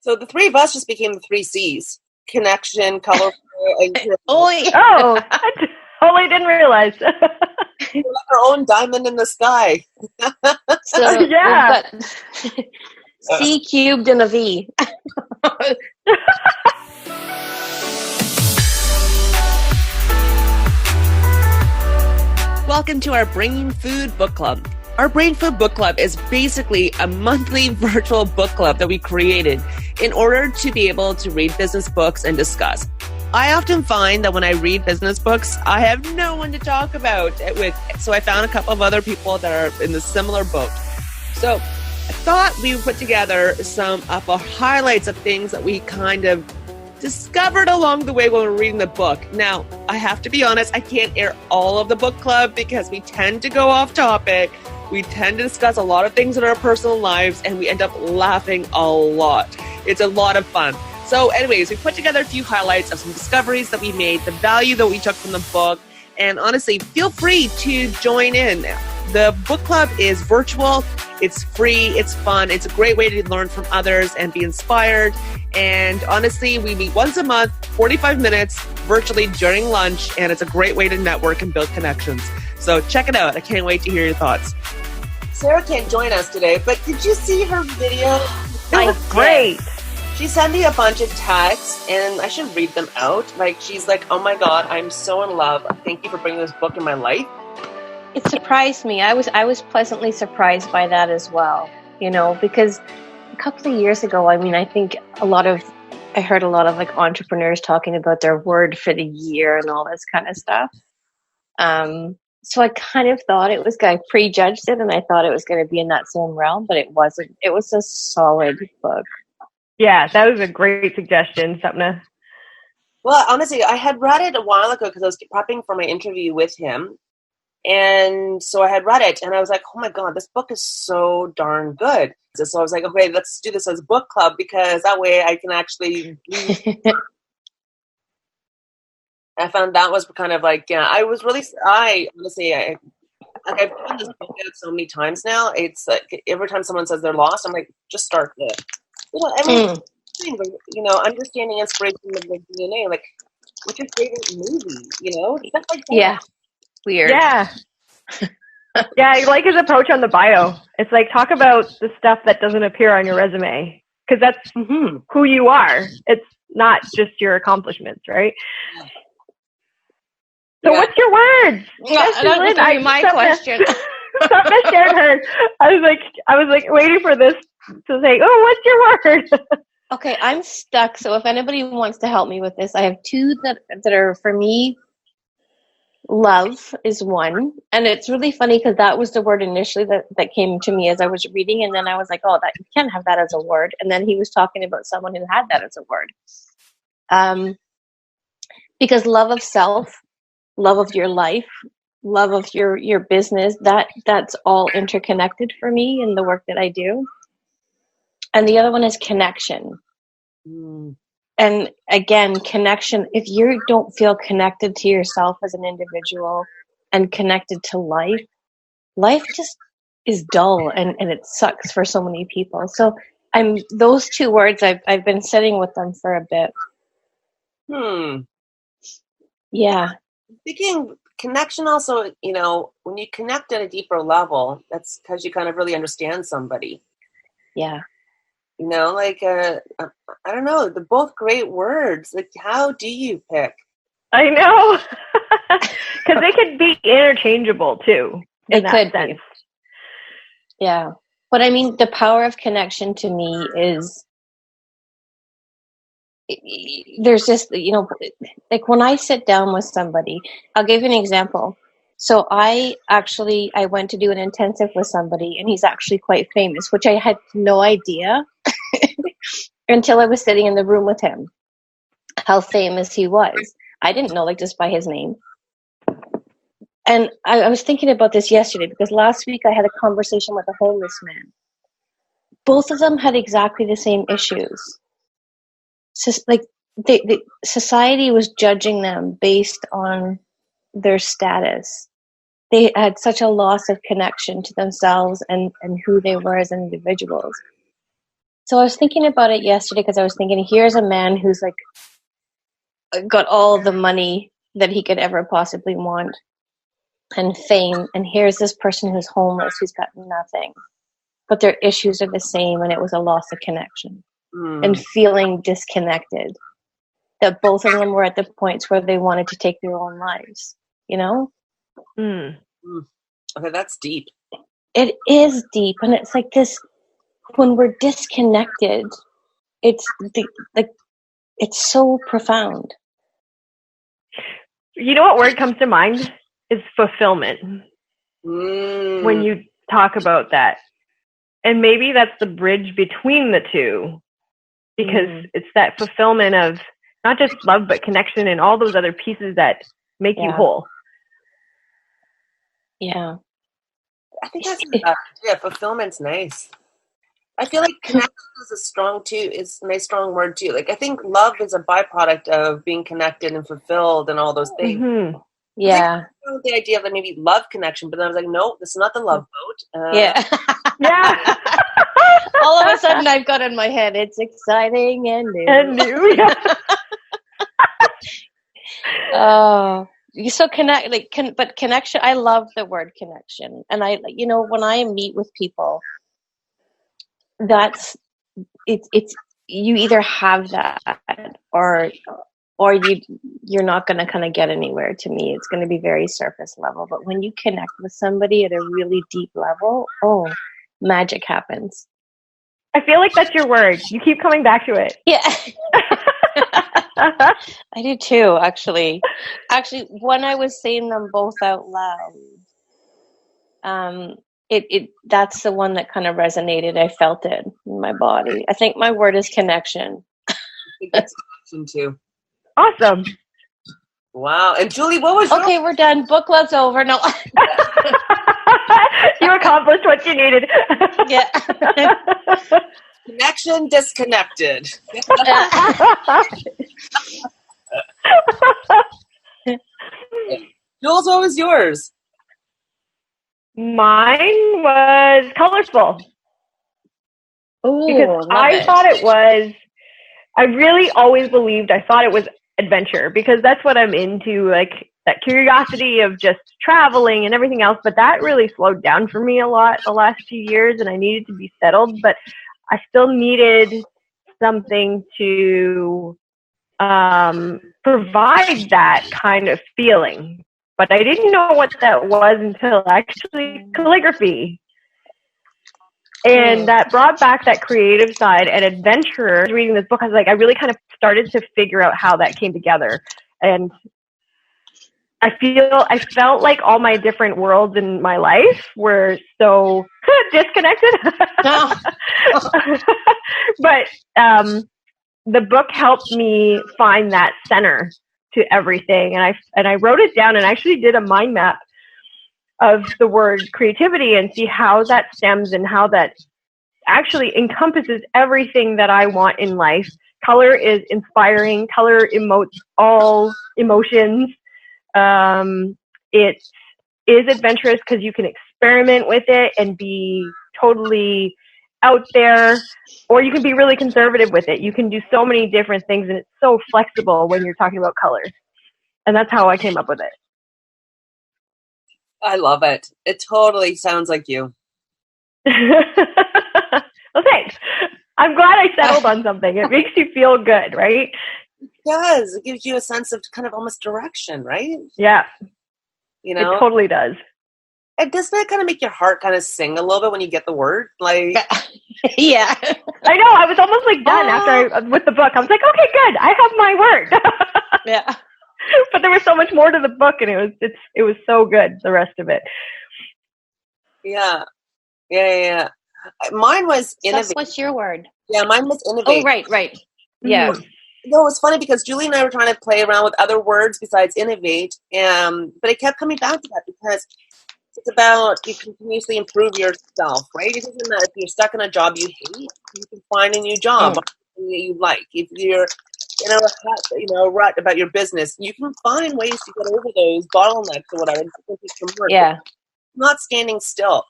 So the three of us just became the three C's: connection, colorful, and Oh, yeah. I totally didn't realize. we're like our own diamond in the sky. So Yeah. we've got C cubed and a V. Welcome to our BrainFood Book Club. Our BrainFood Book Club is basically a monthly virtual book club that we created in order to be able to read business books and discuss. I often find that when I read business books, I have no one to talk about it with. So I found a couple of other people that are in the similar boat. So I thought we would put together some of our highlights of things that we kind of discovered along the way when we're reading the book. Now, I have to be honest, I can't air all of the book club because we tend to go off topic. We tend to discuss a lot of things in our personal lives and we end up laughing a lot. It's a lot of fun. So anyways, we put together a few highlights of some discoveries that we made, the value that we took from the book, and honestly, feel free to join in. The book club is virtual, it's free, it's fun, it's a great way to learn from others and be inspired. And honestly, we meet once a month, 45 minutes virtually during lunch, and it's a great way to network and build connections. So check it out. I can't wait to hear your thoughts. Sarah can't join us today, but did you see her video? It was great. She sent me a bunch of texts, and I should read them out. Like, she's like, oh my God, I'm so in love. Thank you for bringing this book in my life. It surprised me. I was pleasantly surprised by that as well, because a couple of years ago, I think I heard a lot of like entrepreneurs talking about their word for the year and all this kind of stuff. So I kind of thought I prejudged it and I thought it was going to be in that same realm, but it wasn't. It was a solid book. Yeah, that was a great suggestion, Sapna. Well, honestly, I had read it a while ago because I was prepping for my interview with him. And so I had read it and I was like, oh my God, this book is so darn good. So I was like, okay, let's do this as a book club because that way I can actually I found that was kind of like, I've done this book out so many times now. It's like every time someone says they're lost, I'm like, just start there. Understanding inspiration of the DNA. Like, what's your favorite movie? Stuff like that. Yeah. Weird. Yeah. Yeah, I like his approach on the bio. It's like, talk about the stuff that doesn't appear on your resume. Because that's who you are. It's not just your accomplishments, right? So what's your words? That was my question. Sapna shared hers. I was like waiting for this to say, oh, what's your word? Okay, I'm stuck. So if anybody wants to help me with this, I have two that are for me. Love is one. And it's really funny because that was the word initially that came to me as I was reading. And then I was like, oh, that you can't have that as a word. And then he was talking about someone who had that as a word. Because love of self, love of your life, love of your business, that's all interconnected for me in the work that I do. And the other one is connection. And again, connection, if you don't feel connected to yourself as an individual and connected to life just is dull and it sucks for so many people. So those two words, I've been sitting with them for a bit. Yeah. Thinking connection also, when you connect at a deeper level, that's because you kind of really understand somebody. Yeah. I don't know. They're both great words. Like, how do you pick? I know. Because they could be interchangeable, too. It could be. Yeah. But I mean, the power of connection to me is, there's just, like when I sit down with somebody, I'll give you an example. So I went to do an intensive with somebody and he's actually quite famous, which I had no idea until I was sitting in the room with him, how famous he was. I didn't know, just by his name. And I was thinking about this yesterday because last week I had a conversation with a homeless man. Both of them had exactly the same issues. So, the society was judging them based on their status. They had such a loss of connection to themselves and who they were as individuals. So I was thinking about it yesterday because I was thinking, here's a man who's like got all the money that he could ever possibly want and fame. And here's this person who's homeless, who's got nothing, but their issues are the same. And it was a loss of connection and feeling disconnected, that both of them were at the points where they wanted to take their own lives, you know? Okay, that's deep. It is deep. And it's like this, when we're disconnected, it's so profound. You know what word comes to mind is fulfillment when you talk about that. And maybe that's the bridge between the two, because it's that fulfillment of not just love, but connection and all those other pieces that make you whole. Yeah. I think that's fulfillment's nice. I feel like connection is a nice strong word too. Like I think love is a byproduct of being connected and fulfilled and all those things. Mm-hmm. Yeah. I the idea of like maybe love connection, but then I was like, no, this is not the love boat. Yeah. Yeah. All of a sudden I've got in my head, it's exciting and new. So but connection, I love the word connection. And when I meet with people, it's you either have that or you're not going to kind of get anywhere. To me, it's going to be very surface level. But when you connect with somebody at a really deep level, magic happens. I feel like that's your word. You keep coming back to it. Yeah. I do too, actually. Actually, when I was saying them both out loud, that's the one that kind of resonated. I felt it in my body. I think my word is connection. I think that's connection too. Awesome. Wow. And Julie, what was Okay, we're done. Book club's over. No. You accomplished what you needed. Yeah. Connection disconnected. Jules, what was yours? Mine was colorful. Oh, because I thought it was, I really always believed, I thought it was adventure, because that's what I'm into, like that curiosity of just traveling and everything else. But that really slowed down for me a lot the last few years, and I needed to be settled, but I still needed something to provide that kind of feeling. But I didn't know what that was until actually calligraphy. And that brought back that creative side and adventure. Reading this book, I was like, I really kind of started to figure out how that came together. And I felt like all my different worlds in my life were so disconnected. But the book helped me find that center to everything. And I wrote it down and actually did a mind map of the word creativity and see how that stems and how that actually encompasses everything that I want in life. Color is inspiring. Color emotes all emotions. It is adventurous because you can experiment with it and be totally out there, or you can be really conservative with it. You can do so many different things, and it's so flexible when you're talking about colors. And that's how I came up with it. I love it. It totally sounds like you. Well, thanks. I'm glad I settled on something. It makes you feel good, right? It does. It gives you a sense of kind of almost direction, right? Yeah. You know? It totally does. And doesn't that kind of make your heart kind of sing a little bit when you get the word? Like, yeah. I know. I was almost like done with the book. I was like, okay, good. I have my word. Yeah. But there was so much more to the book, and it was so good, the rest of it. Yeah. Mine was innovate. What's your word? Yeah, mine was innovate. Oh, right. Yeah. Mm-hmm. No, it was funny because Julie and I were trying to play around with other words besides innovate, but it kept coming back to that because it's about you continuously improve yourself, right? It doesn't matter if you're stuck in a job you hate, you can find a new job that you like. If you're in a rut about your business, you can find ways to get over those bottlenecks or whatever. Yeah. Not standing still.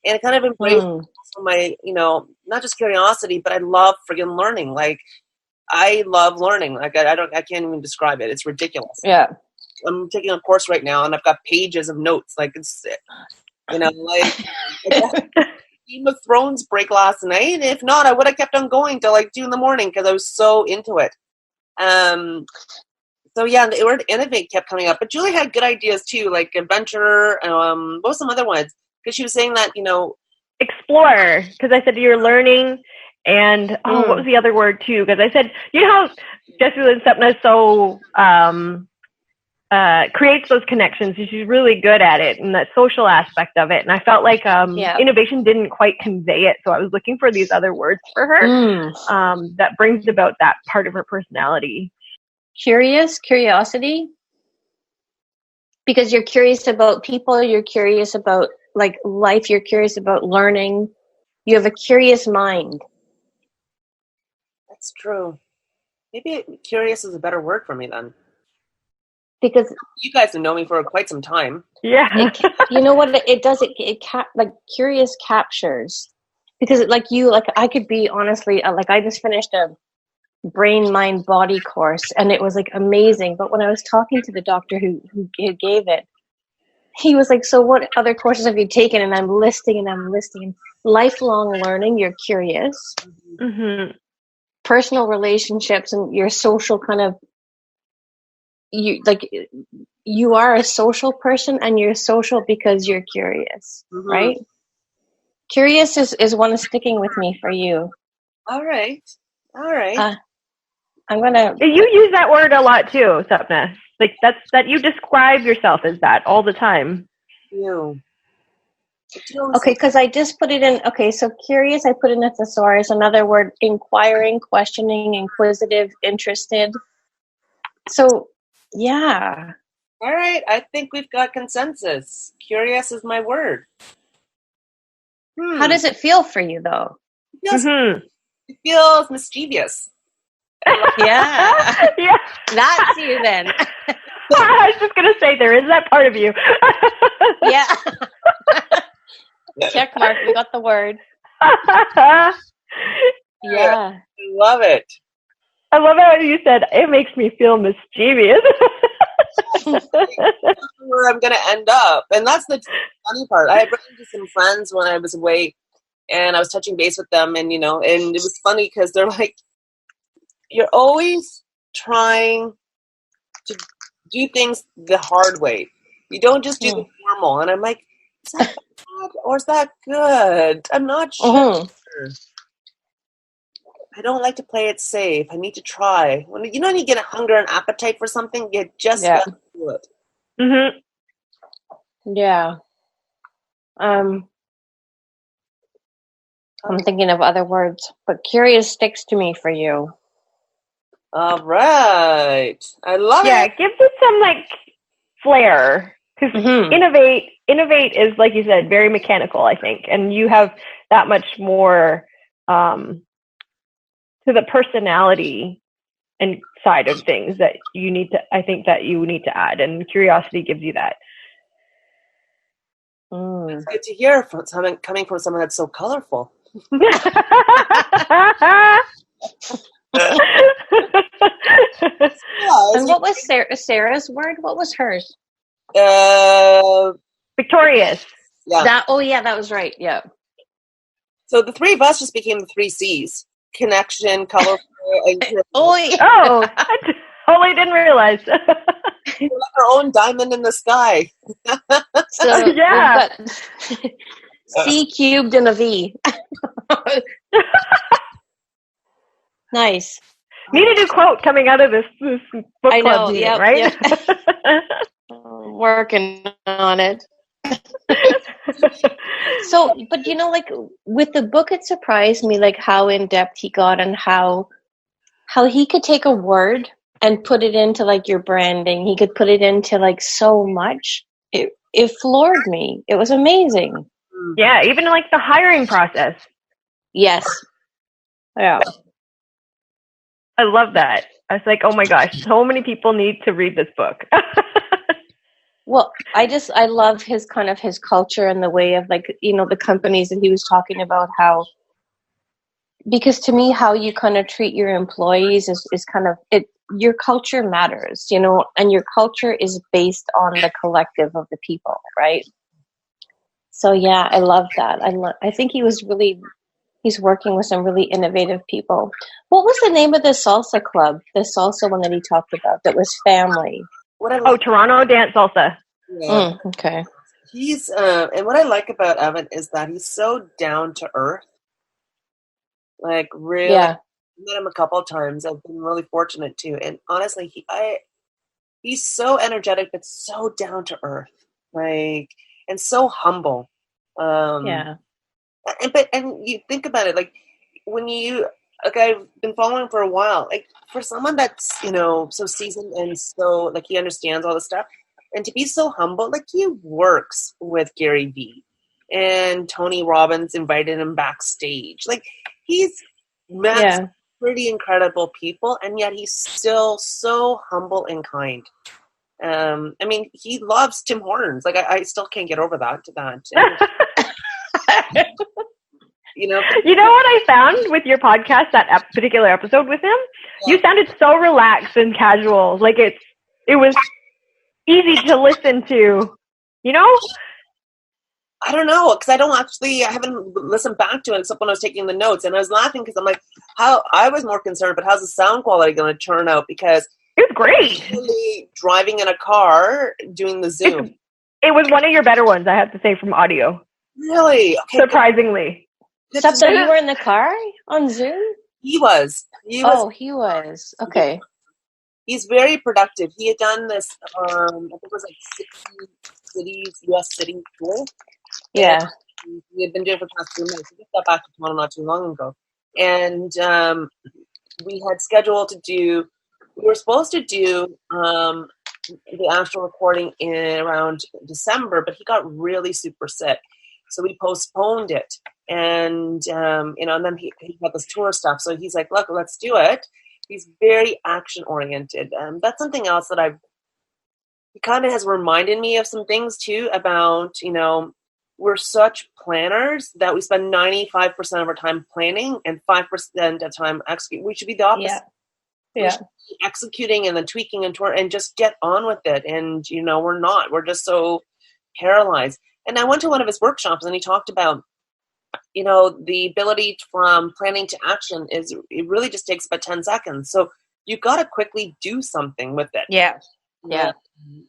And it kind of embraced my, not just curiosity, but I love friggin' learning. Like, I love learning. Like, I can't even describe it. It's ridiculous. Yeah. I'm taking a course right now, and I've got pages of notes. Like, it's, like Game of Thrones break last night. And if not, I would have kept on going till like 2 a.m. because I was so into it. So yeah, the word innovate kept coming up. But Julie had good ideas too, like adventure. What was some other ones? Because she was saying that, explore. Because I said you're learning, and what was the other word too? Because I said, how Jessie and Sapna so creates those connections. She's really good at it, and that social aspect of it. And I felt like innovation didn't quite convey it, so I was looking for these other words for her that brings about that part of her personality. Curiosity, because you're curious about people, you're curious about like life, you're curious about learning, you have a curious mind. That's true. Maybe curious is a better word for me then, because you guys have known me for quite some time. Yeah. You know what it does, like curious captures, because I could be honestly like I just finished a brain, mind, body course, and it was like amazing. But when I was talking to the doctor who gave it, he was like, so what other courses have you taken? And I'm listing. Lifelong learning, you're curious. Mm-hmm. Personal relationships and your social kind of, you are a social person, and you're social because you're curious, right? Curious is one sticking with me for you. All right. I'm gonna. You use that word a lot too, Sapna. Like that you describe yourself as that all the time. Yeah. Okay, because I just put it in. Okay, so curious, I put in a thesaurus. Another word: inquiring, questioning, inquisitive, interested. So, yeah. All right, I think we've got consensus. Curious is my word. How does it feel for you, though? It feels mischievous. Yeah. Yeah. That's you then. I was just going to say, there is that part of you. Yeah. Check mark. We got the word. Yeah. I love it. I love how you said, it makes me feel mischievous. Where I'm going to end up. And that's the funny part. I had run into some friends when I was away, and I was touching base with them, and, and it was funny because they're like, you're always trying to do things the hard way. You don't just do the normal. And I'm like, is that bad or is that good? I'm not sure. I don't like to play it safe. I need to try. When you get a hunger and appetite for something, you just got to do it. Mm-hmm. Yeah. I'm thinking of other words, but curious sticks to me for you. All right. I love it. Yeah, it gives it some flair. Because innovate is, like you said, very mechanical, I think. And you have that much more to the personality and side of things that you need to add. And curiosity gives you that. It's good to hear coming from someone that's so colorful. And what was Sarah's word? What was hers? Victorious. Yeah. That was right. Yeah. So the three of us just became the 3 C's: connection, colorful, and I totally didn't realize. We're like our own diamond in the sky. So yeah. C cubed and a V. Nice. Need a new quote coming out of this book club meeting, right? Yep. Working on it. So, but with the book, it surprised me how in depth he got and how he could take a word and put it into your branding. He could put it into so much. It floored me. It was amazing. Yeah, even the hiring process. Yes. Yeah. I love that. I was like, oh my gosh, so many people need to read this book. Well, I love his kind of his culture and the way of like, the companies that he was talking about, how, because to me, how you kind of treat your employees is kind of it. Your culture matters, and your culture is based on the collective of the people, right? So yeah, I love that. I think he's working with some really innovative people. What was the name of the salsa club? The salsa one that he talked about that was family. Toronto Dance Salsa. Yeah. Okay. He's and what I like about Evan is that he's so down to earth. Like really, Yeah. I met him a couple of times. I've been really fortunate too. And honestly, he's so energetic, but so down to earth, like, and so humble. Yeah. And you think about it, like when I've been following for a while, like for someone that's so seasoned and so like he understands all this stuff, and to be so humble, like he works with Gary Vee, and Tony Robbins invited him backstage, like he's met pretty incredible people, and yet he's still so humble and kind. I mean, he loves Tim Hortons. Like I still can't get over that. You know what I found with your podcast, that particular episode with him? Yeah. You sounded so relaxed and casual. Like it was easy to listen to, I don't know, because I haven't listened back to it except when I was taking the notes, and I was laughing because I'm like, I was more concerned, but how's the sound quality going to turn out? Because it was great. Really driving in a car doing the Zoom. It was one of your better ones, I have to say, from audio. Really? Okay, surprisingly. So you were in the car on Zoom? He was. Oh, he was. Okay. He's very productive. He had done this, I think it was like 60 cities, U.S. cities tour. Yeah. He had been doing it for the past 2 months. He just got back to Toronto not too long ago. And we had scheduled we were supposed to do the actual recording in around December, but he got really super sick. So we postponed it. And, and then he got this tour stuff. So he's like, look, let's do it. He's very action oriented. That's something else that he kind of has reminded me of some things too about, we're such planners that we spend 95% of our time planning and 5% of time executing. We should be the opposite. Yeah. We should be executing and then tweaking and just get on with it. And, we're not. We're just so paralyzed. And I went to one of his workshops and he talked about, the ability from planning to action it really just takes about 10 seconds. So you've got to quickly do something with it. Yeah. Yeah.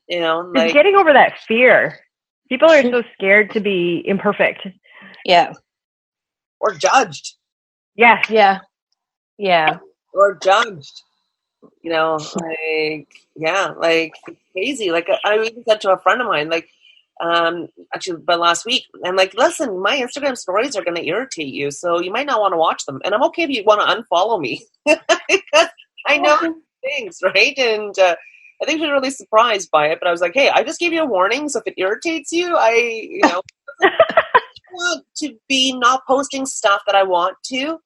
It's getting over that fear. People are so scared to be imperfect. Yeah. Or judged. Yeah. Yeah. Yeah. Or judged. Like crazy. Like I even said to a friend of mine, like, but last week, I'm like, listen, my Instagram stories are going to irritate you, so you might not want to watch them. And I'm okay if you want to unfollow me because I know things, right? And I think she was really surprised by it. But I was like, hey, I just gave you a warning, so if it irritates you, I want to be not posting stuff that I want to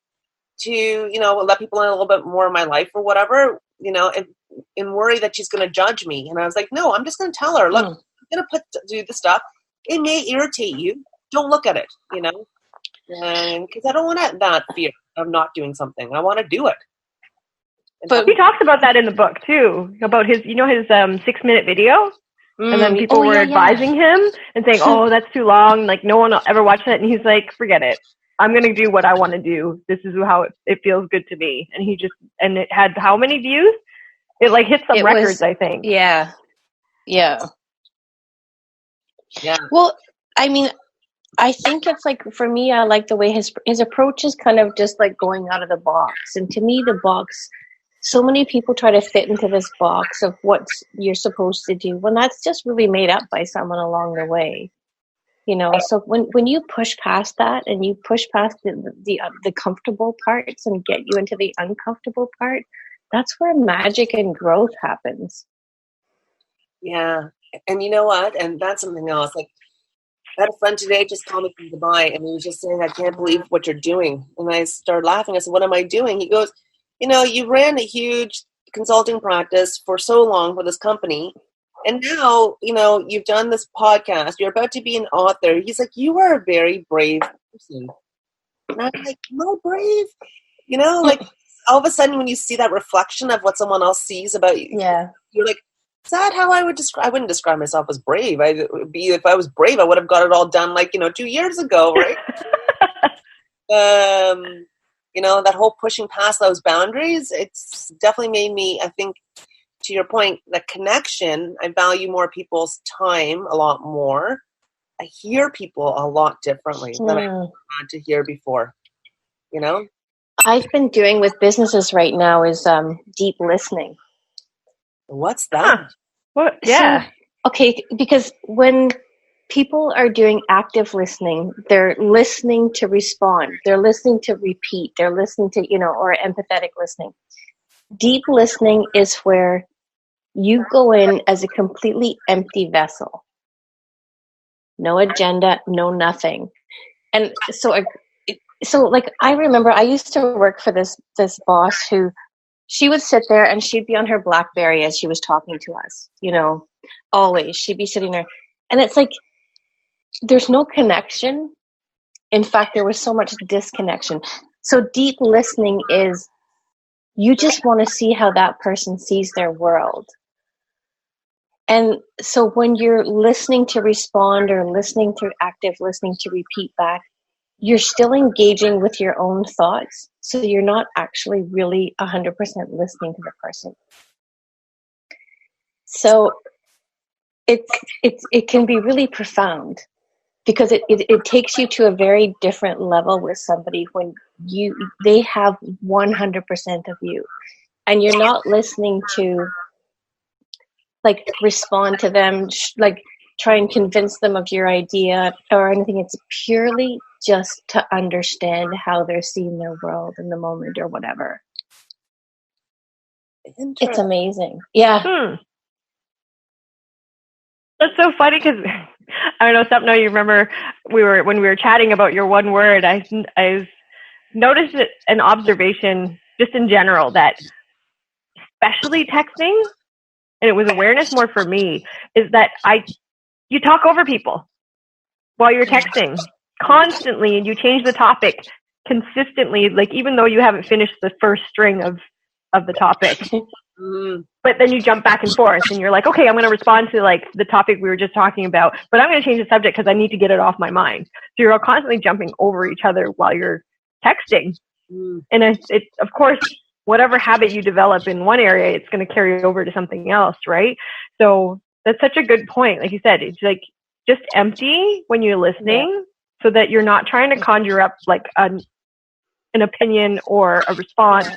let people in a little bit more of my life or whatever, and worry that she's going to judge me. And I was like, no, I'm just going to tell her, look. I'm going to do the stuff. It may irritate you. Don't look at it, and because I don't want that fear of not doing something. I want to do it. But he talks about that in the book too, about his 6-minute video. And then people were advising him and saying, oh, that's too long. Like no one will ever watch that. And he's like, forget it. I'm going to do what I want to do. This is how it feels good to me. And it had how many views? It like hit some records, I think. Yeah. Yeah. Yeah. Well, I mean, I think it's like, for me, I like the way his approach is kind of just like going out of the box. And to me, the box, so many people try to fit into this box of what you're supposed to do when that's just really made up by someone along the way. So when you push past that and you push past the comfortable parts and get you into the uncomfortable part, that's where magic and growth happens. Yeah. And you know what? And that's something else. Like, I had a friend today just called me from Dubai, and he was just saying, I can't believe what you're doing. And I started laughing. I said, what am I doing? He goes, you ran a huge consulting practice for so long for this company, And now, you've done this podcast. You're about to be an author. He's like, you are a very brave person. And I'm like, no, brave. Like all of a sudden when you see that reflection of what someone else sees about you, you're like, is that how I would describe? I wouldn't describe myself as brave. If I was brave, I would have got it all done 2 years ago, right? That whole pushing past those boundaries, it's definitely made me, I think, to your point, the connection, I value more people's time a lot more. I hear people a lot differently than I had to hear before, I've been doing with businesses right now is deep listening. What's that? Huh. What? Yeah. So, okay, because when people are doing active listening, they're listening to respond. They're listening to repeat. They're listening to, or empathetic listening. Deep listening is where you go in as a completely empty vessel. No agenda, no nothing. And so I remember I used to work for this boss who, she would sit there and she'd be on her BlackBerry as she was talking to us, always. She'd be sitting there. And it's like, there's no connection. In fact, there was so much disconnection. So deep listening is, you just want to see how that person sees their world. And so when you're listening to respond or listening through active listening to repeat back, you're still engaging with your own thoughts. So you're not actually really 100% listening to the person. So it can be really profound because it takes you to a very different level with somebody when they have 100% of you, and you're not listening to respond to them, try and convince them of your idea or anything. It's purely just to understand how they're seeing their world in the moment or whatever. It's amazing. Yeah. That's so funny because I don't know, Sapna, you remember when we were chatting about your one word, I noticed an observation just in general that especially texting, and it was awareness more for me, is that you talk over people while you're texting constantly, and you change the topic consistently, even though you haven't finished the first string of the topic. But then you jump back and forth and you're like, okay, I'm going to respond to the topic we were just talking about, but I'm going to change the subject because I need to get it off my mind. So you're all constantly jumping over each other while you're texting. And it's of course, whatever habit you develop in one area, it's going to carry over to something else, right? So that's such a good point. Like you said, it's just empty when you're listening so that you're not trying to conjure up an opinion or a response,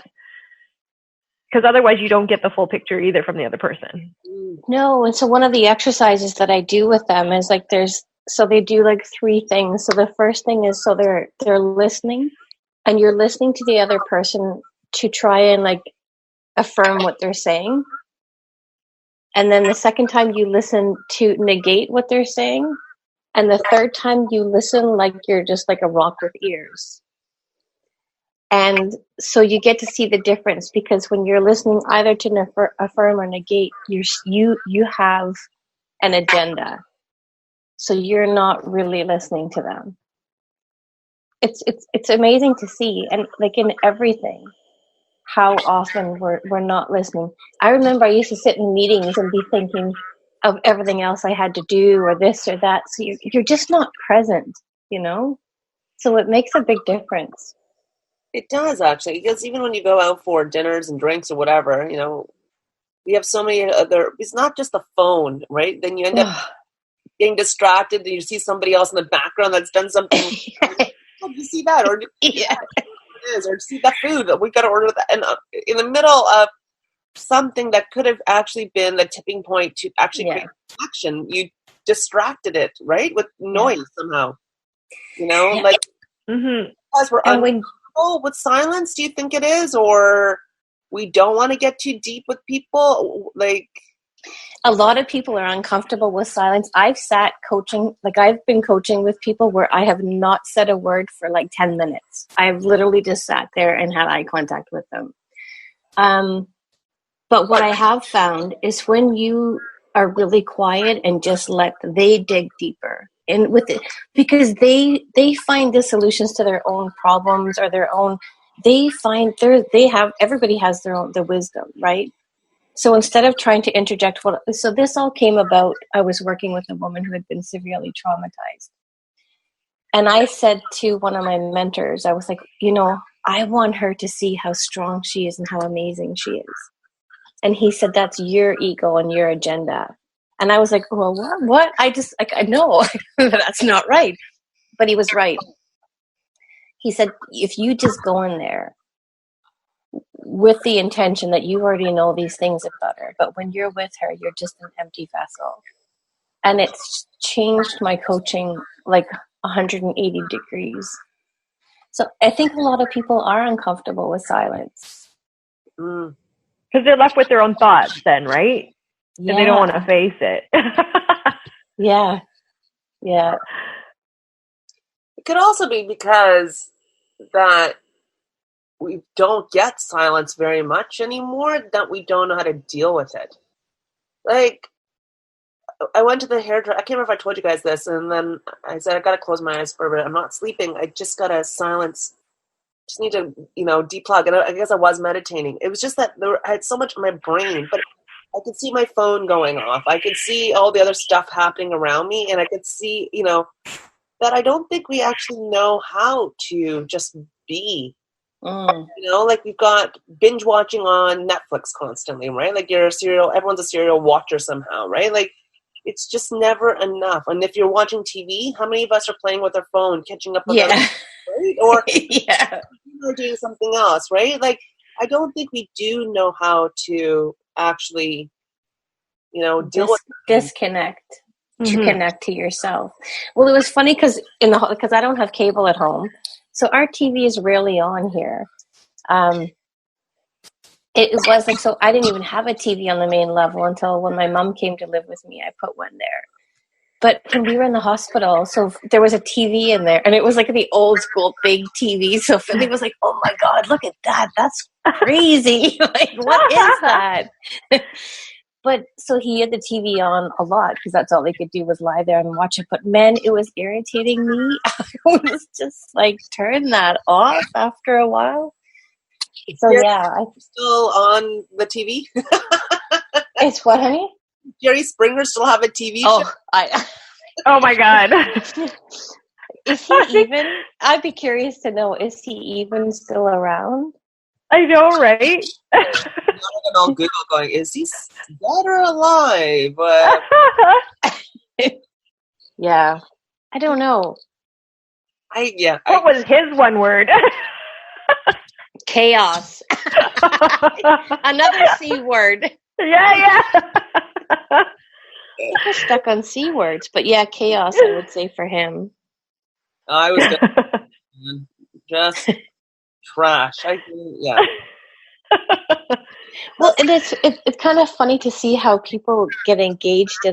because otherwise you don't get the full picture either from the other person. No, and so one of the exercises that I do with them is they do 3 things. So the first thing is, so they're listening, and you're listening to the other person to try and affirm what they're saying. And then the second time you listen to negate what they're saying. And the third time you listen like you're just like a rock with ears. And so you get to see the difference, because when you're listening either to affirm or negate, you have an agenda. So you're not really listening to them. It's amazing to see, and in everything, how often we're not listening. I remember I used to sit in meetings and be thinking of everything else I had to do, or this or that. So you're just not present, So it makes a big difference. It does, actually, because even when you go out for dinners and drinks or whatever, we have so many other, it's not just the phone, right? Then you end up getting distracted and you see somebody else in the background that's done something. Oh, you see that? Or or see that food, we got to order that. And in the middle of something that could have actually been the tipping point to actually create action, you distracted it, right? With noise somehow, because we're uncomfortable with silence. Do you think it is, or we don't want to get too deep with people? A lot of people are uncomfortable with silence. I've sat coaching, I've been coaching with people where I have not said a word for 10 minutes. I've literally just sat there and had eye contact with them. But what I have found is when you are really quiet and just they dig deeper and with it, because they find the solutions to their own problems or their own, everybody has their wisdom, right? So instead of trying to interject, so this all came about, I was working with a woman who had been severely traumatized. And I said to one of my mentors, I was like, I want her to see how strong she is and how amazing she is. And he said, that's your ego and your agenda. And I was like, well, what? I know that's not right. But he was right. He said, if you just go in there with the intention that you already know these things about her, but when you're with her, you're just an empty vessel. And it's changed my coaching like 180 degrees. So I think a lot of people are uncomfortable with silence. Because they're left with their own thoughts then, right? Yeah. And they don't want to face it. Yeah. It could also be because that we don't get silence very much anymore, that we don't know how to deal with it. Like, I went to the hairdresser. I can't remember if I told you guys this, and then I said, I got to close my eyes for a bit. I'm not sleeping. I just got to silence. Just need to, deplug. And I guess I was meditating. It was just that I had so much in my brain, but I could see my phone going off. I could see all the other stuff happening around me, and I could see, that I don't think we actually know how to just be. Like we've got binge watching on Netflix constantly, right? Like everyone's a serial watcher somehow, right? Like it's just never enough. And if you're watching TV, how many of us are playing with our phone, catching up on them, right? Or or doing something else, right? Like I don't think we do know how to actually, deal with disconnect. To connect to yourself. Well, it was funny because I don't have cable at home, so our TV is rarely on here. It was like, so I didn't even have a TV on the main level until when my mom came to live with me. I put one there. But when we were in the hospital, so there was a TV in there, and it was like the old school big TV. So Philly was like, "Oh my God, look at that! That's crazy! Like, what is that?" But so he had the TV on a lot because that's all they could do was lie there and watch it. But man, it was irritating me. I was just like, turn that off after a while. So I'm still on the TV. It's what, honey? Jerry Springer still have a TV show? Oh my God. Is he even? I'd be curious to know, is he even still around? I know, right? I'm on Google going, is he dead or alive? Yeah. I don't know. What was his one word? Chaos. Another C word. Yeah. I'm stuck on C words, but chaos, I would say, for him. I was just trash. Well, and it's kind of funny to see how people get engaged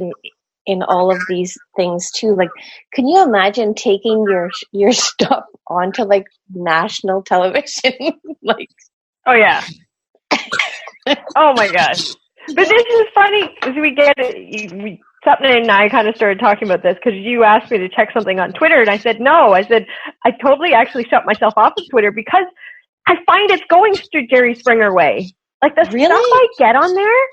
in all of these things too. Like, can you imagine taking your stuff onto like national television? Like, oh yeah. Oh my gosh. But this is funny because we get it. Sapna and I kind of started talking about this because you asked me to check something on Twitter, and I said no. I said I totally actually shut myself off of Twitter because I find it's going Jerry Springer way. Like the stuff I get on there,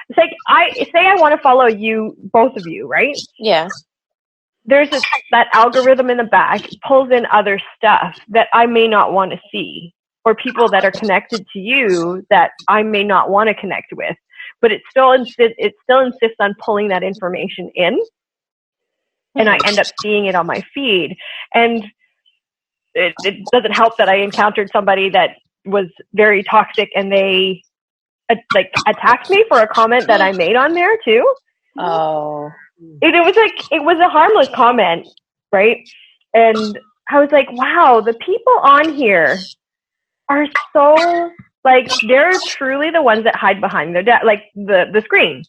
it's like I want to follow you, both of you, right? Yeah. There's that algorithm in the back pulls in other stuff that I may not want to see, or people that are connected to you that I may not want to connect with. But it still insists on pulling that information in, and I end up seeing it on my feed. And it doesn't help that I encountered somebody that was very toxic, and they attacked me for a comment that I made on there too. Oh, it was a harmless comment, right? And I was like, wow, the people on here are so. Like, they're truly the ones that hide behind their the screen.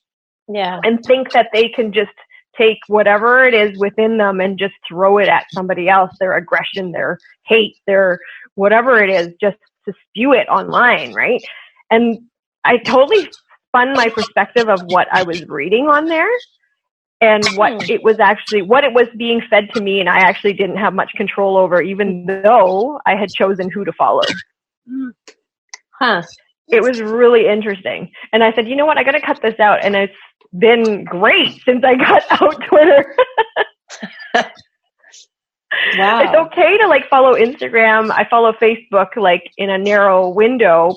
Yeah. And think that they can just take whatever it is within them and just throw it at somebody else, their aggression, their hate, their whatever it is, just to spew it online, right? And I totally spun my perspective of what I was reading on there and what it was being fed to me, and I actually didn't have much control over, even though I had chosen who to follow. Huh. It was really interesting. And I said, you know what, I got to cut this out. And it's been great since I got out Twitter. Wow. It's okay to like follow Instagram. I follow Facebook like in a narrow window,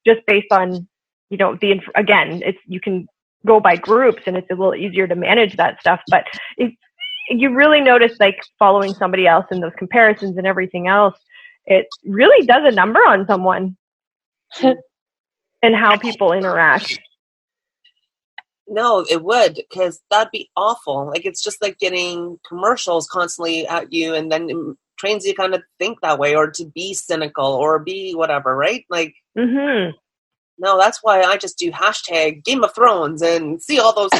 just based on, you know, again, you can go by groups and it's a little easier to manage that stuff. But you really notice like following somebody else and those comparisons and everything else, it really does a number on someone and how people interact. No, it would, because that'd be awful. Like, it's just like getting commercials constantly at you, and then it trains you kind of think that way, or to be cynical, or be whatever, right? Like, no, that's why I just do hashtag Game of Thrones and see all those.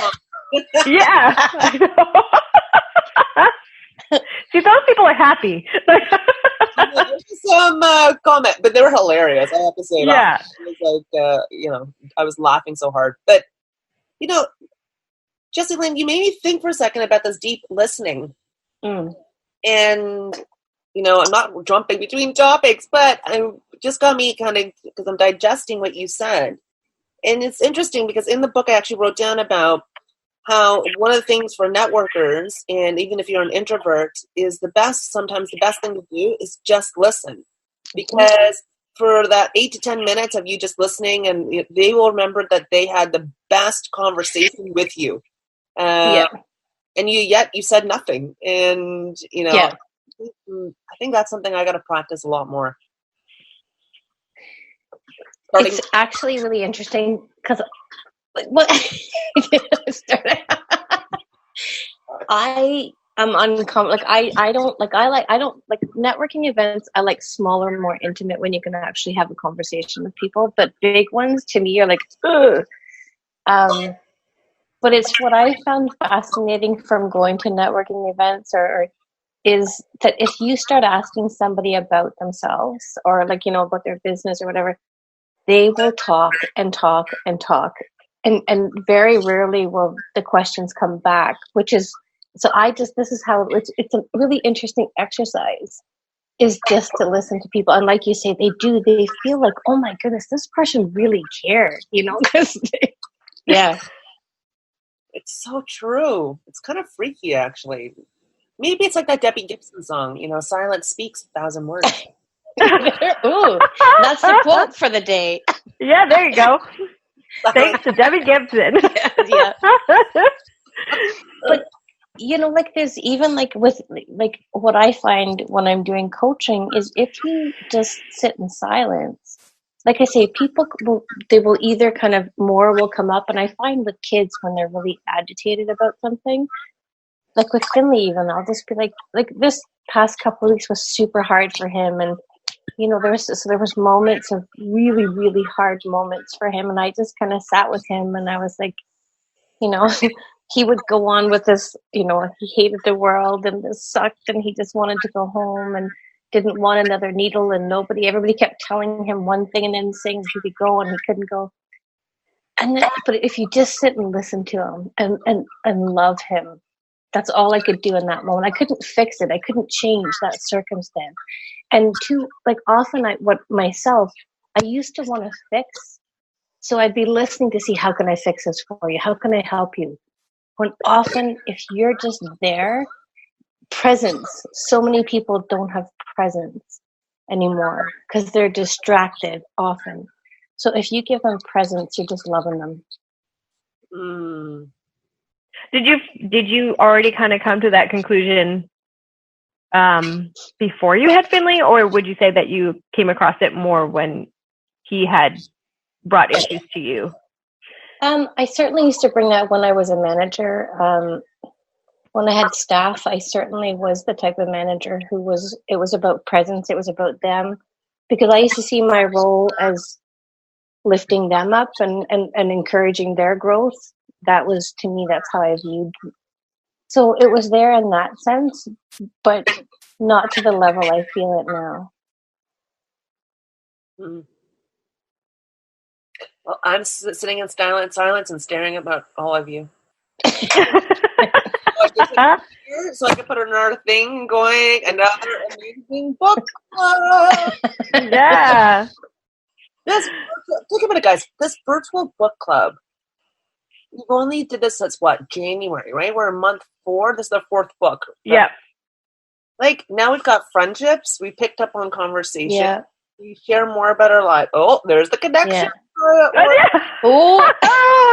Yeah. I know. See, those people are happy. Some comment, but they were hilarious. I have to say that. Yeah. It was like, you know, I was laughing so hard, but. You know, Jessie Lynn, you made me think for a second about this deep listening. And, you know, I'm not jumping between topics, but it just got me kind of, because I'm digesting what you said. And it's interesting because in the book I actually wrote down about how one of the things for networkers, and even if you're an introvert, is sometimes the best thing to do is just listen. Because for that 8 to 10 minutes of you just listening, and they will remember that they had the best conversation with you. And you said nothing. And, you know, I think that's something I got to practice a lot more. It's actually really interesting because I'm uncommon. Like I don't like networking events. I like smaller, more intimate when you can actually have a conversation with people. But big ones to me are like, ugh. But it's what I found fascinating from going to networking events is that if you start asking somebody about themselves or like, you know, about their business or whatever, they will talk and talk and talk. And very rarely will the questions come back, which is, so this is how it's a really interesting exercise, is just to listen to people. And like you say, they feel like, oh my goodness, this person really cared, you know, yeah. It's so true. It's kind of freaky, actually. Maybe it's like that Debbie Gibson song, you know, silence speaks 1,000 words. Ooh, that's the quote for the day. Yeah, there you go. Thanks to Debbie Gibson. Yeah. But, you know, like there's even like with like what I find when I'm doing coaching is if you just sit in silence, like I say, people will either kind of more will come up. And I find with kids when they're really agitated about something, like with Finley even, I'll just be like this past couple of weeks was super hard for him. And, you know, there was moments of really, really hard moments for him. And I just kind of sat with him and I was like, you know, he would go on with this, you know, he hated the world and this sucked and he just wanted to go home and didn't want another needle, and everybody kept telling him one thing and then saying he could go and he couldn't go. But if you just sit and listen to him and love him, that's all I could do in that moment. I couldn't fix it. I couldn't change that circumstance. And often I used to want to fix. So I'd be listening to see, how can I fix this for you? How can I help you? When often, if you're just there, presence, so many people don't have presence anymore because they're distracted often. So if you give them presence, you're just loving them. Did you already kind of come to that conclusion before you had Finley, or would you say that you came across it more when he had brought issues to you? I certainly used to bring that when I was a manager. When I had staff, I certainly was the type of manager it was about presence. It was about them, because I used to see my role as lifting them up and encouraging their growth. That was, to me, that's how I viewed. So it was there in that sense, but not to the level I feel it now. Well, I'm sitting in silence and staring at all of you. So I can put another thing going, another amazing book club. Yeah. Take a minute, guys. This virtual book club, we've only did this since what, January, right? We're in month 4. This is our 4th book. Yeah. Like, now we've got friendships. We picked up on conversation. Yeah. We share more about our life. Oh, there's the connection. Yeah. Oh,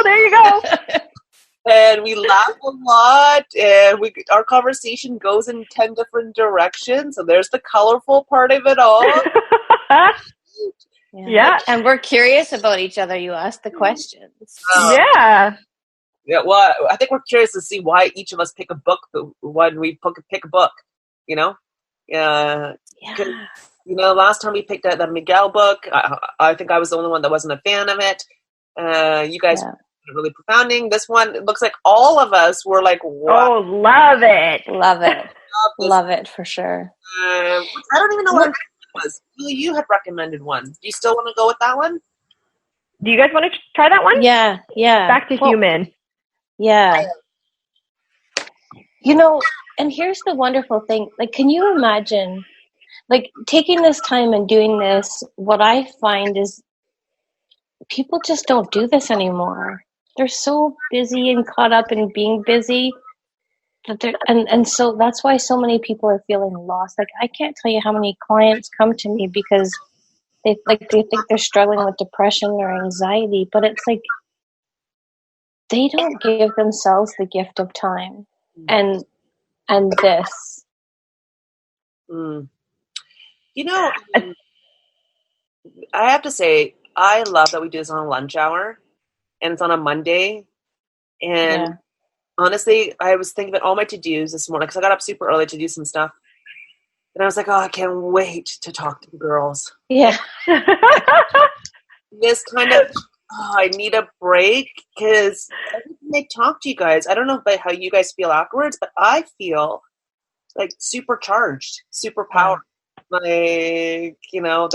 there you go. And we laugh a lot, and our conversation goes in 10 different directions. So there's the colorful part of it all. Yeah. And we're curious about each other. You ask the questions. Yeah. Yeah, well, I think we're curious to see why each of us pick a book when we pick a book, you know? Yeah. You know, last time we picked that Miguel book, I think I was the only one that wasn't a fan of it. You guys were really profounding. This one, it looks like all of us were like, wow. Oh, love it. Love it. Love it for sure. I don't even know what it was. You had recommended one. Do you still want to go with that one? Do you guys want to try that one? Yeah. Back to human. Yeah. You know, and here's the wonderful thing. Like, can you imagine, like, taking this time and doing this? What I find is people just don't do this anymore. They're so busy and caught up in being busy that and so that's why so many people are feeling lost. Like, I can't tell you how many clients come to me because they think they're struggling with depression or anxiety, but it's like they don't give themselves the gift of time and this. You know, I have to say, I love that we do this on a lunch hour, and it's on a Monday. And honestly, I was thinking about all my to-dos this morning because I got up super early to do some stuff. And I was like, oh, I can't wait to talk to the girls. Yeah. This kind of, I need a break because every time I talk to you guys, I don't know about how you guys feel afterwards, but I feel like supercharged, superpowered. Like, you know,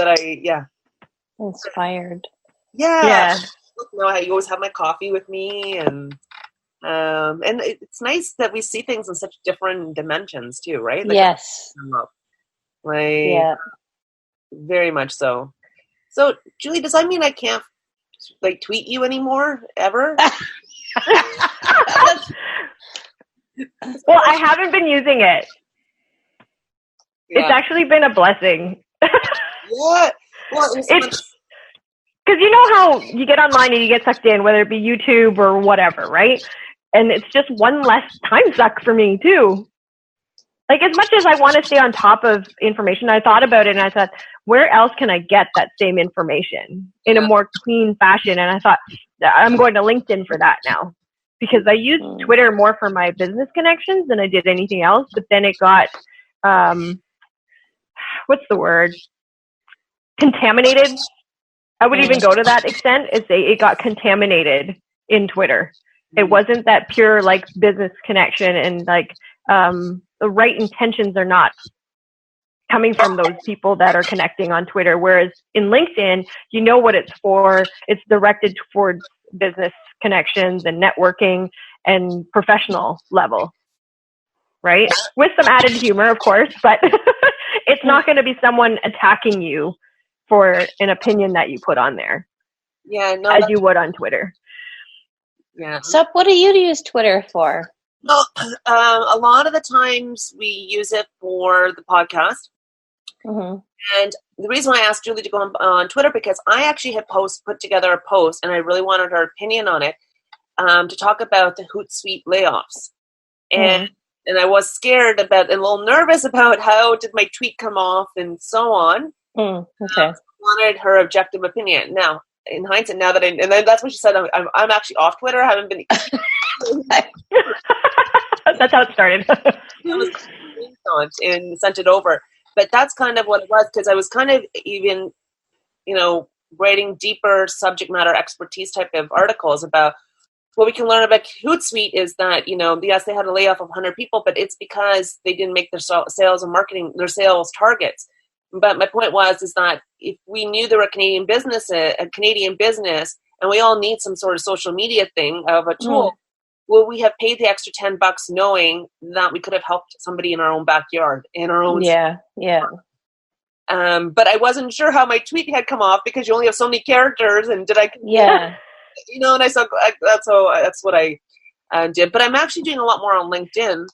Inspired. Yeah. You know, you always have my coffee with me, and it's nice that we see things in such different dimensions too, right? Like, yes. Like, very much so. So, Julie, does that mean I can't like tweet you anymore ever? Well, I haven't been using it. Yeah. It's actually been a blessing. Yeah. Well, it's because you know how you get online and you get sucked in, whether it be YouTube or whatever, right? And it's just one less time suck for me too. Like, as much as I want to stay on top of information, I thought about it and I thought, where else can I get that same information in a more clean fashion? And I thought, I'm going to LinkedIn for that now, because I use Twitter more for my business connections than I did anything else. But then it got, what's the word? Contaminated. I would even go to that extent is it got contaminated in Twitter. It wasn't that pure like business connection, and like the right intentions are not coming from those people that are connecting on Twitter. Whereas in LinkedIn, you know what it's for. It's directed towards business connections and networking and professional level, right? With some added humor, of course, but it's not going to be someone attacking you for an opinion that you put on there. Yeah, no, as you would on Twitter. Yeah. So what do you use Twitter for? Well, a lot of the times we use it for the podcast. Mm-hmm. And the reason why I asked Julie to go on Twitter, because I actually had put together a post, and I really wanted her opinion on it, to talk about the Hootsuite layoffs. And I was scared about and a little nervous about how did my tweet come off and so on. Okay. I wanted her objective opinion. Now, in hindsight, now that and then that's what she said. I'm actually off Twitter. I haven't been. That's how it started. And sent it over. But that's kind of what it was, because I was kind of even, writing deeper subject matter expertise type of articles about what we can learn about Hootsuite is that, yes, they had a layoff of 100 people, but it's because they didn't make their sales and marketing, their sales targets. But my point is that if we knew there were a Canadian business and we all need some sort of social media thing of a tool. Will we have paid the extra $10 knowing that we could have helped somebody in our own backyard, in our own but I wasn't sure how my tweet had come off because you only have so many characters, and did I and I said that's what I did. But I'm actually doing a lot more on LinkedIn.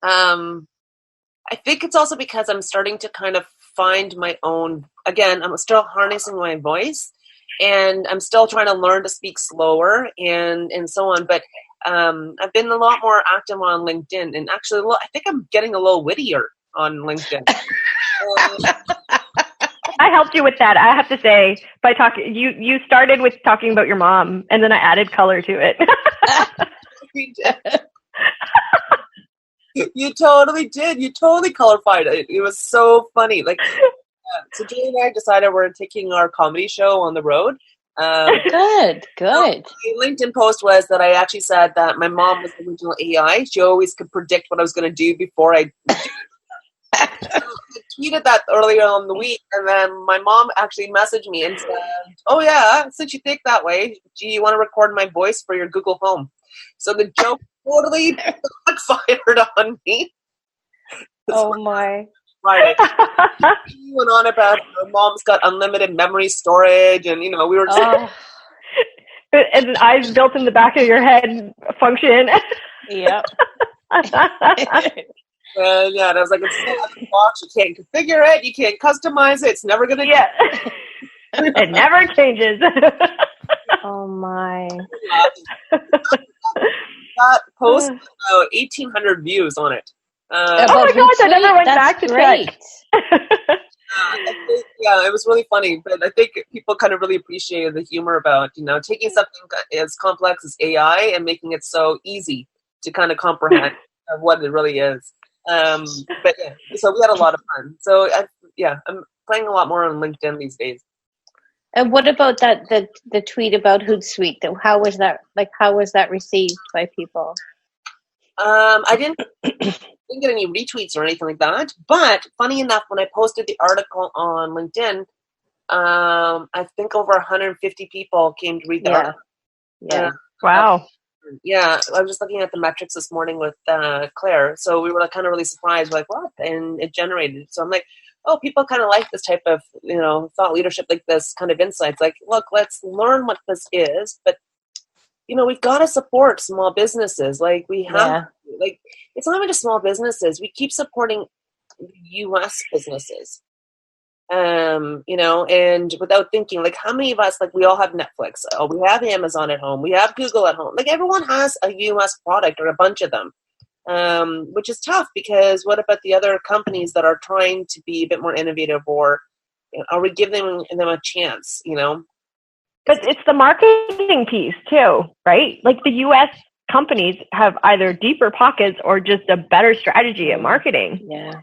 I think it's also because I'm starting to kind of find my own, again, I'm still harnessing my voice, and I'm still trying to learn to speak slower and so on. But I've been a lot more active on LinkedIn, and actually I think I'm getting a little wittier on LinkedIn. I helped you with that, I have to say, by talking. You started with talking about your mom, and then I added color to it. You totally did. You totally colorified it. It was so funny. Like, so Julie and I decided we're taking our comedy show on the road. Good. The LinkedIn post was that I actually said that my mom was the original AI. She always could predict what I was going to do before I I tweeted that earlier on the week, and then my mom actually messaged me and said, "Oh yeah, since you think that way, do you want to record my voice for your Google Home?" So the joke totally backfired on me. Oh my! Right. He went on about her mom's got unlimited memory storage, and we were. And eyes built in the back of your head function. Yep. And I was like, it's still out of the box. You can't configure it. You can't customize it. It's never going to. Yeah. It never changes. Oh my! That post had about 1,800 views on it. Oh my gosh! I never went back to check. It was really funny, but I think people kind of really appreciated the humor about taking something as complex as AI and making it so easy to kind of comprehend of what it really is. But so we had a lot of fun. So I'm playing a lot more on LinkedIn these days. And what about the tweet about Hootsuite? How was that received by people? I didn't get any retweets or anything like that. But funny enough, when I posted the article on LinkedIn, I think over 150 people came to read the article. Yeah. Wow. Yeah, I was just looking at the metrics this morning with Claire. So we were kind of really surprised, like, what? And it generated. So I'm like, oh, people kind of like this type of, thought leadership, like this kind of insights. Like, look, let's learn what this is. But, we've got to support small businesses. Like, we have, like, it's not even just small businesses. We keep supporting U.S. businesses. And without thinking, like, how many of us, like, we all have Netflix, we have Amazon at home, we have Google at home, like, everyone has a US product or a bunch of them, which is tough because what about the other companies that are trying to be a bit more innovative, or are we giving them a chance, But it's the marketing piece too, right? Like, the US companies have either deeper pockets or just a better strategy at marketing. Yeah.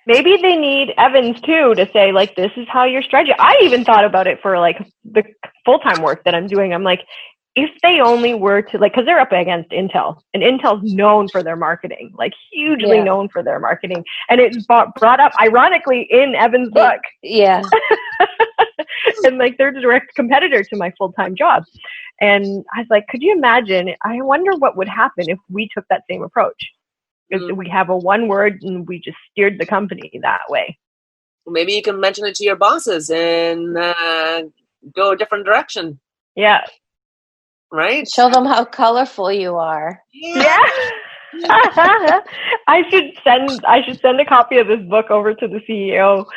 Maybe they need Evans too to say, like, this is how your strategy. I even thought about it for like the full-time work that I'm doing. I'm like, if they only were to, like, because they're up against Intel, and Intel's known for their marketing, like hugely known for their marketing. And it's brought up ironically in Evan's book. Yeah. And like, they're a direct competitor to my full-time job. And I was like, could you imagine? I wonder what would happen if we took that same approach. We have a one word and we just steered the company that way. Well, maybe you can mention it to your bosses and go a different direction. Yeah. Right? Show them how colorful you are. Yeah. I should send a copy of this book over to the CEO.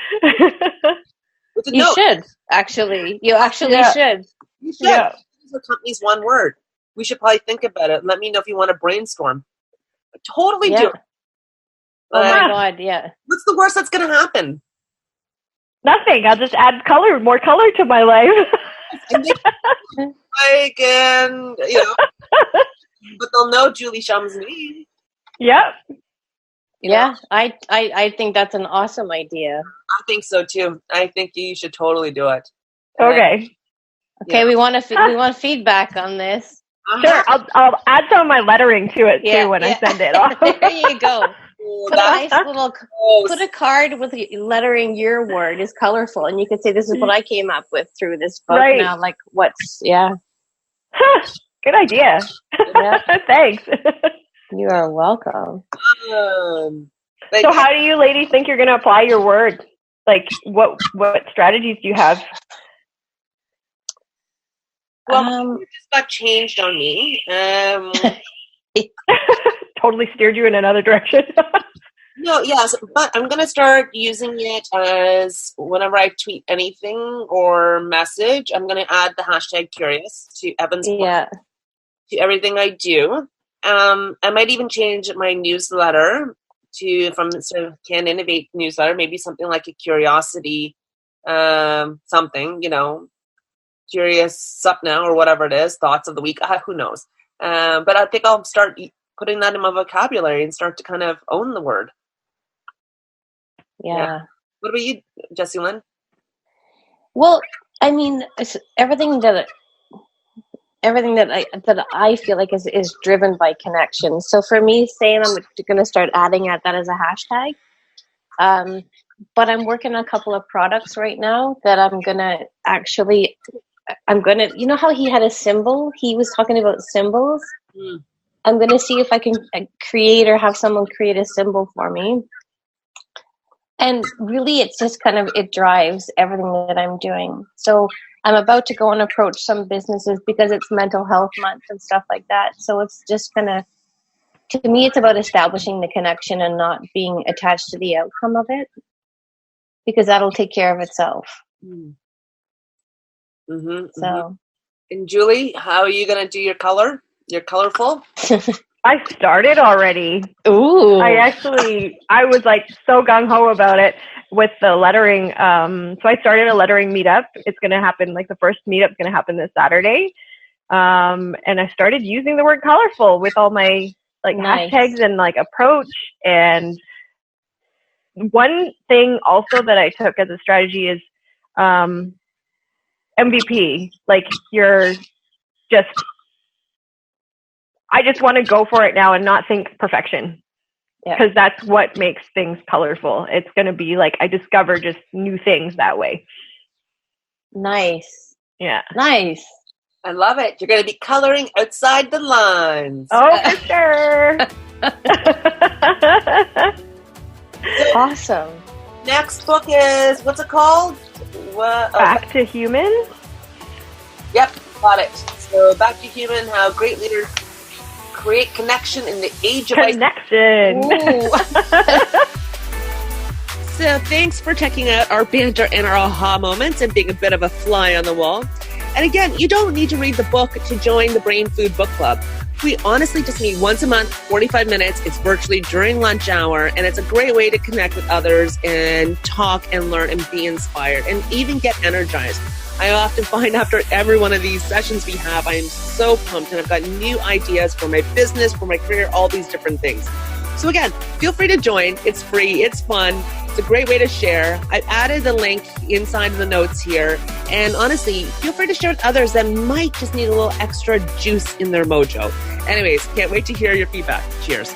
You should, actually. You actually should. You should. Yeah. The company's one word. We should probably think about it. Let me know if you want to brainstorm. Totally do it. Oh my God, yeah. What's the worst that's going to happen? Nothing. I'll just add more color to my life. Like, and, but they'll know Julie Shum's name. Yep. Yeah, I think that's an awesome idea. I think so too. I think you should totally do it. Okay. Okay, we want feedback on this. Sure, I'll add some of my lettering to it too when I send it off. There you go. Oh, Put a nice little, put a card with lettering your word is colorful, and you could say, "This is what I came up with through this book." Right. Now, like, yeah. Good idea. Yeah. Thanks. You are welcome. So how do you ladies think you're going to apply your word? Like, what strategies do you have? Well, it just got changed on me. Totally steered you in another direction. No, yes, but I'm going to start using it as whenever I tweet anything or message, I'm going to add the hashtag curious to Evan's book, to everything I do. I might even change my newsletter from sort of CanInnovate newsletter, maybe something like a curiosity, something, curious up now or whatever it is, thoughts of the week, who knows. But I think I'll start putting that in my vocabulary and start to kind of own the word. Yeah. What about you, Jessie Lynn? Well, I mean, everything that I feel like is driven by connection. So for me, saying I'm going to start adding that as a hashtag, but I'm working on a couple of products right now that I'm going to, you know how he had a symbol? He was talking about symbols. Mm. I'm going to see if I can create or have someone create a symbol for me. And really, it's just it drives everything that I'm doing. So I'm about to go and approach some businesses because it's Mental Health Month and stuff like that. So it's just to me, it's about establishing the connection and not being attached to the outcome of it, because that'll take care of itself. Mm-hmm, so. Mm-hmm. And Julie, how are you going to do your color? You're colorful? I started already. Ooh. I was like so gung-ho about it with the lettering. So I started a lettering meetup. It's going to happen, like the first meetup is going to happen this Saturday. And I started using the word colorful with all my hashtags and approach. And one thing also that I took as a strategy is MVP. I just want to go for it now and not think perfection, because that's what makes things colorful. It's going to be I discover just new things that way. Nice. Yeah. Nice. I love it. You're going to be coloring outside the lines. Oh, for sure. Awesome. Next book is, what's it called? Back to Human? Yep, got it. So Back to Human, how great leaders create connection in the age of connection. So thanks for checking out our banter and our aha moments and being a bit of a fly on the wall. And again, you don't need to read the book to join the BrainFood Book Club. We honestly just meet once a month, 45 minutes. It's virtually during lunch hour, and it's a great way to connect with others and talk and learn and be inspired and even get energized. I often find after every one of these sessions we have, I am so pumped and I've got new ideas for my business, for my career, all these different things. So again, feel free to join. It's free. It's fun. It's a great way to share. I've added the link inside of the notes here. And honestly, feel free to share with others that might just need a little extra juice in their mojo. Anyways, can't wait to hear your feedback. Cheers.